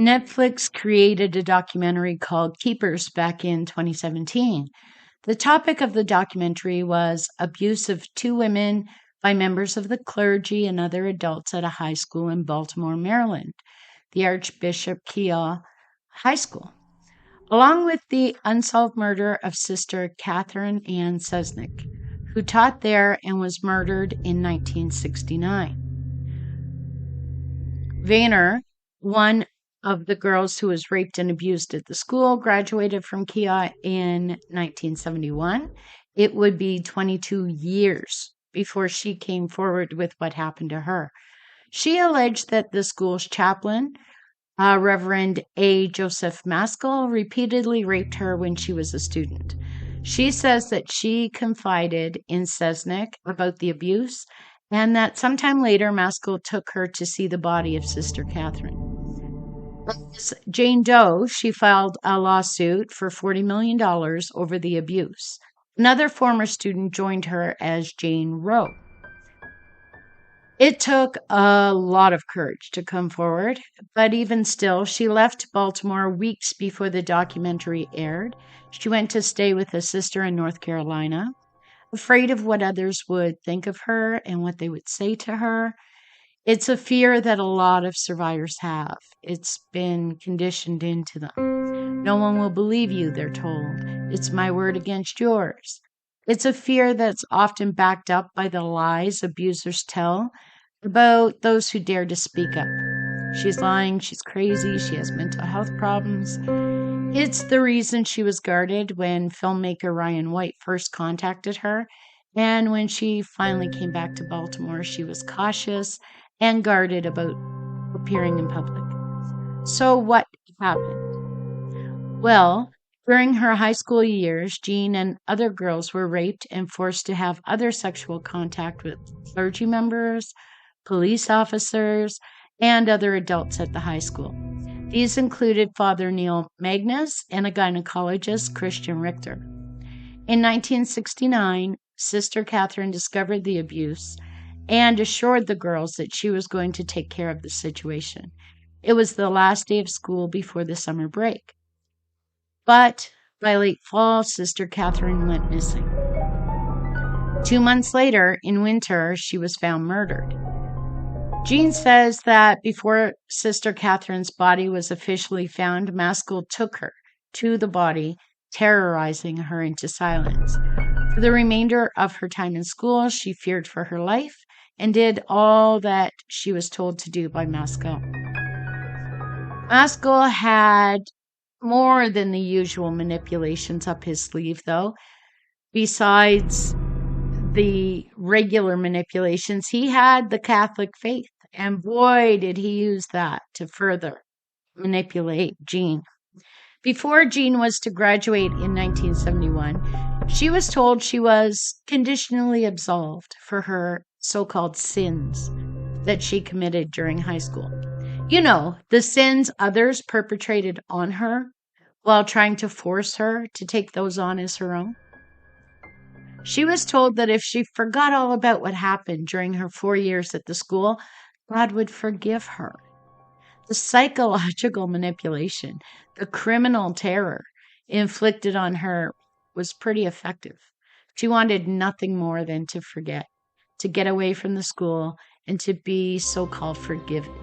Netflix created a documentary called Keepers back in 2017. The topic of the documentary was abuse of two women by members of the clergy and other adults at a high school in Baltimore, Maryland, the Archbishop Keogh High School, along with the unsolved murder of Sister Catherine Cesnik, who taught there and was murdered in 1969. Vayner, one of the girls who was raped and abused at the school, graduated from Keogh in 1971. It would be 22 years before she came forward with what happened to her. She alleged that the school's chaplain, Reverend A. Joseph Maskell, repeatedly raped her when she was a student. She says that she confided in Cesnik about the abuse and that sometime later Maskell took her to see the body of Sister Catherine. As Jane Doe, she filed a lawsuit for $40 million over the abuse. Another former student joined her as Jane Roe. It took a lot of courage to come forward, but even still, she left Baltimore weeks before the documentary aired. She went to stay with a sister in North Carolina, afraid of what others would think of her and what they would say to her. It's a fear that a lot of survivors have. It's been conditioned into them. No one will believe you, they're told. It's my word against yours. It's a fear that's often backed up by the lies abusers tell about those who dare to speak up. She's lying, she's crazy, she has mental health problems. It's the reason she was guarded when filmmaker Ryan White first contacted her. And when she finally came back to Baltimore, she was cautious and guarded about appearing in public. So what happened? Well, during her high school years, Jean and other girls were raped and forced to have other sexual contact with clergy members, police officers, and other adults at the high school. These included Father Neil Magnus and a gynecologist, Christian Richter. In 1969, Sister Catherine discovered the abuse and assured the girls that she was going to take care of the situation. It was the last day of school before the summer break. But by late fall, Sister Catherine went missing. 2 months later, in winter, she was found murdered. Jean says that before Sister Catherine's body was officially found, Maskell took her to the body, terrorizing her into silence. For the remainder of her time in school, she feared for her life and did all that she was told to do by Maskell. Maskell had more than the usual manipulations up his sleeve, though. Besides the regular manipulations, he had the Catholic faith, and boy, did he use that to further manipulate Jean. Before Jean was to graduate in 1971, she was told she was conditionally absolved for her so-called sins that she committed during high school. You know, the sins others perpetrated on her while trying to force her to take those on as her own. She was told that if she forgot all about what happened during her 4 years at the school, God would forgive her. The psychological manipulation, the criminal terror inflicted on her was pretty effective. She wanted nothing more than to forget, to get away from the school, and to be so-called forgiven.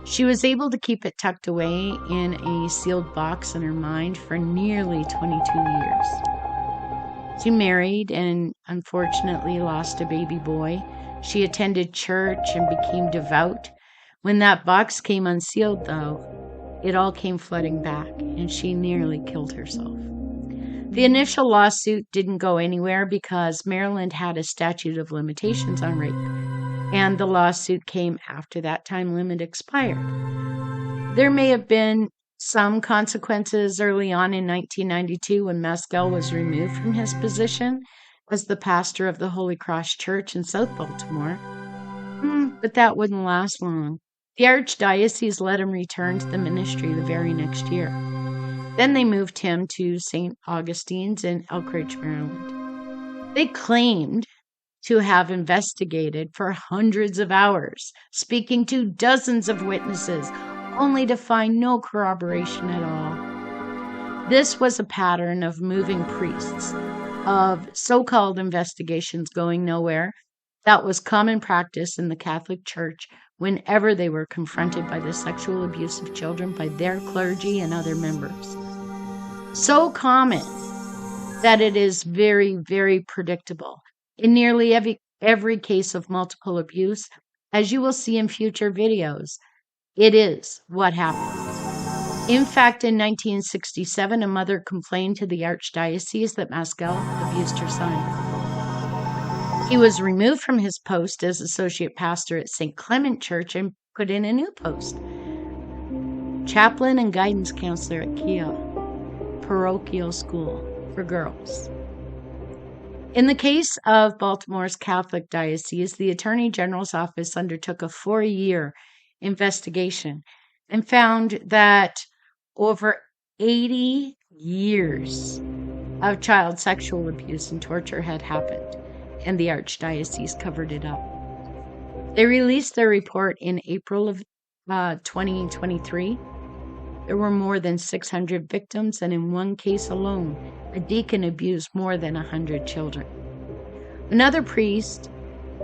She was able to keep it tucked away in a sealed box in her mind for nearly 22 years. She married and unfortunately lost a baby boy. She attended church and became devout. When that box came unsealed, though, it all came flooding back, and she nearly killed herself. The initial lawsuit didn't go anywhere because Maryland had a statute of limitations on rape, and the lawsuit came after that time limit expired. There may have been some consequences early on in 1992 when Maskell was removed from his position as the pastor of the Holy Cross Church in South Baltimore, but that wouldn't last long. The Archdiocese let him return to the ministry the very next year. Then they moved him to St. Augustine's in Elkridge, Maryland. They claimed to have investigated for hundreds of hours, speaking to dozens of witnesses, only to find no corroboration at all. This was a pattern of moving priests, of so-called investigations going nowhere. That was common practice in the Catholic Church whenever they were confronted by the sexual abuse of children by their clergy and other members. So common that it is very, very predictable. In nearly every case of multiple abuse, as you will see in future videos, it is what happened. In fact, in 1967, a mother complained to the Archdiocese that Mascal abused her son. He was removed from his post as associate pastor at St. Clement Church and put in a new post. Chaplain and guidance counselor at Kiev Parochial School for Girls. In the case of Baltimore's Catholic Diocese, the Attorney General's office undertook a 4-year investigation and found that over 80 years of child sexual abuse and torture had happened, and the Archdiocese covered it up. They released their report in April of 2023. There were more than 600 victims, and in one case alone, a deacon abused more than 100 children. Another priest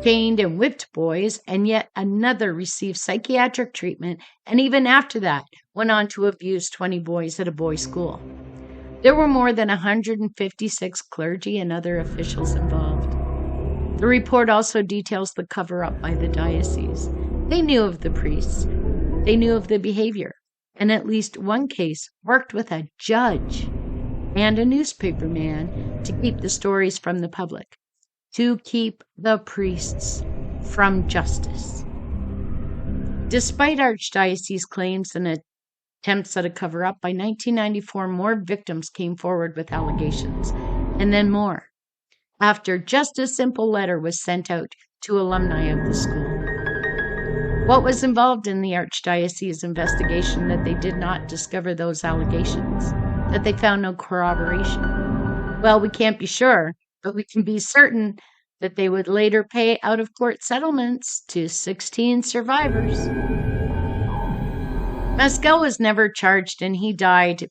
chained and whipped boys, and yet another received psychiatric treatment, and even after that, went on to abuse 20 boys at a boys' school. There were more than 156 clergy and other officials involved. The report also details the cover-up by the diocese. They knew of the priests. They knew of the behavior. And at least one case worked with a judge and a newspaperman to keep the stories from the public, to keep the priests from justice. Despite Archdiocese claims and attempts at a cover-up, by 1994, more victims came forward with allegations, and then more, after just a simple letter was sent out to alumni of the school. What was involved in the Archdiocese investigation that they did not discover those allegations, that they found no corroboration? Well, we can't be sure, but we can be certain that they would later pay out-of-court settlements to 16 survivors. Mascal was never charged, and he died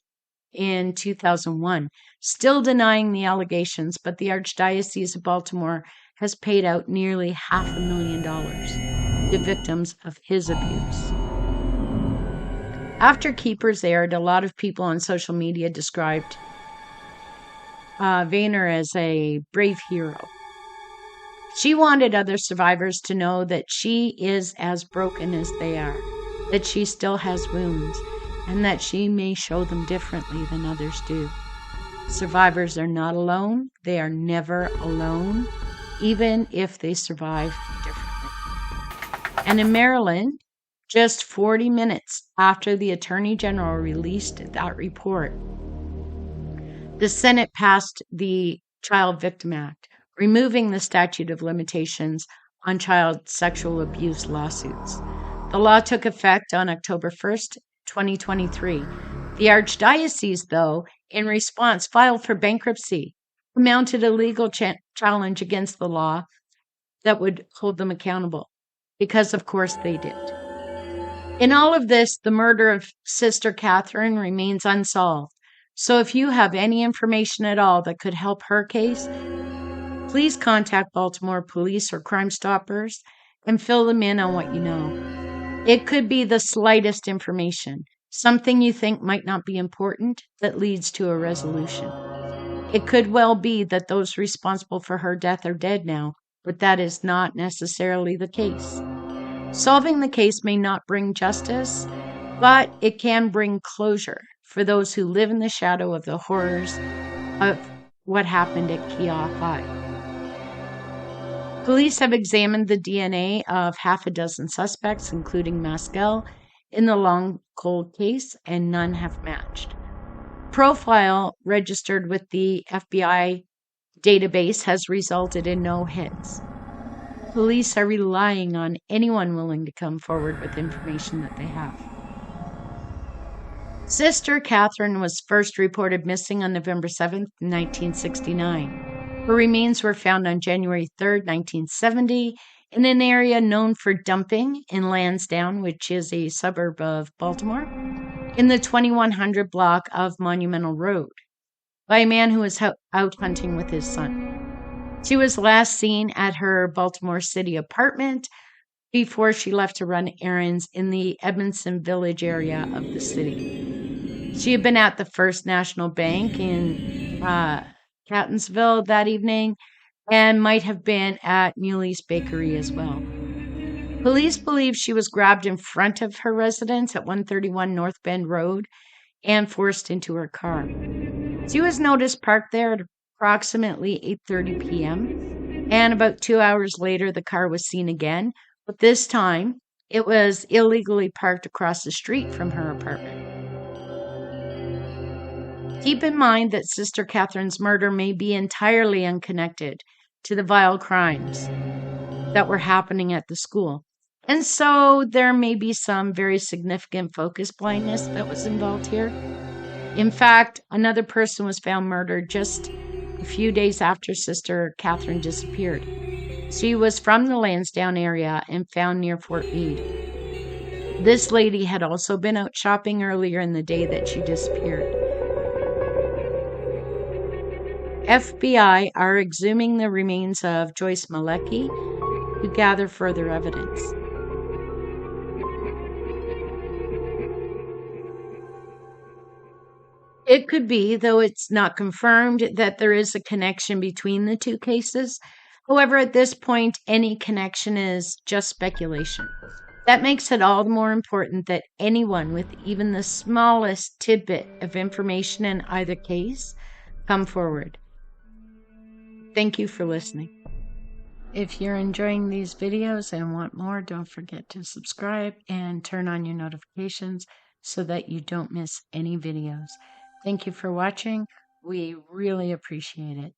in 2001, still denying the allegations, but the Archdiocese of Baltimore has paid out nearly $500,000 to victims of his abuse. After Keepers aired, a lot of people on social media described Vayner as a brave hero. She wanted other survivors to know that she is as broken as they are, that she still has wounds, and that she may show them differently than others do. Survivors are not alone. They are never alone, even if they survive differently. And in Maryland, just 40 minutes after the Attorney General released that report, the Senate passed the Child Victim Act, removing the statute of limitations on child sexual abuse lawsuits. The law took effect on October 1st, 2023. The Archdiocese, though, in response, filed for bankruptcy, mounted a legal challenge against the law that would hold them accountable, because of course they did. In all of this, the murder of Sister Catherine remains unsolved. So if you have any information at all that could help her case, please contact Baltimore Police or Crime Stoppers and fill them in on what you know. It could be the slightest information, something you think might not be important that leads to a resolution. It could well be that those responsible for her death are dead now, but that is not necessarily the case. Solving the case may not bring justice, but it can bring closure for those who live in the shadow of the horrors of what happened at Kiev High. Police have examined the DNA of half a dozen suspects, including Mascal, in the Long Cold case, and none have matched. Profile registered with the FBI database has resulted in no hits. Police are relying on anyone willing to come forward with information that they have. Sister Catherine was first reported missing on November 7th, 1969. Her remains were found on January 3rd, 1970, in an area known for dumping in Lansdowne, which is a suburb of Baltimore, in the 2100 block of Monumental Road, by a man who was out hunting with his son. She was last seen at her Baltimore City apartment before she left to run errands in the Edmondson Village area of the city. She had been at the First National Bank in Catonsville that evening and might have been at Muley's Bakery as well. Police believe she was grabbed in front of her residence at 131 North Bend Road and forced into her car. She was noticed parked there at approximately 8:30 p.m., and about 2 hours later, the car was seen again, but this time it was illegally parked across the street from her apartment. Keep in mind that Sister Catherine's murder may be entirely unconnected to the vile crimes that were happening at the school. And so there may be some very significant focus blindness that was involved here. In fact, another person was found murdered just a few days after Sister Catherine disappeared. She was from the Lansdowne area and found near Fort Meade. This lady had also been out shopping earlier in the day that she disappeared. FBI are exhuming the remains of Joyce Malecki to gather further evidence. It could be, though it's not confirmed, that there is a connection between the two cases. However, at this point, any connection is just speculation. That makes it all the more important that anyone with even the smallest tidbit of information in either case come forward. Thank you for listening. If you're enjoying these videos and want more, don't forget to subscribe and turn on your notifications so that you don't miss any videos. Thank you for watching. We really appreciate it.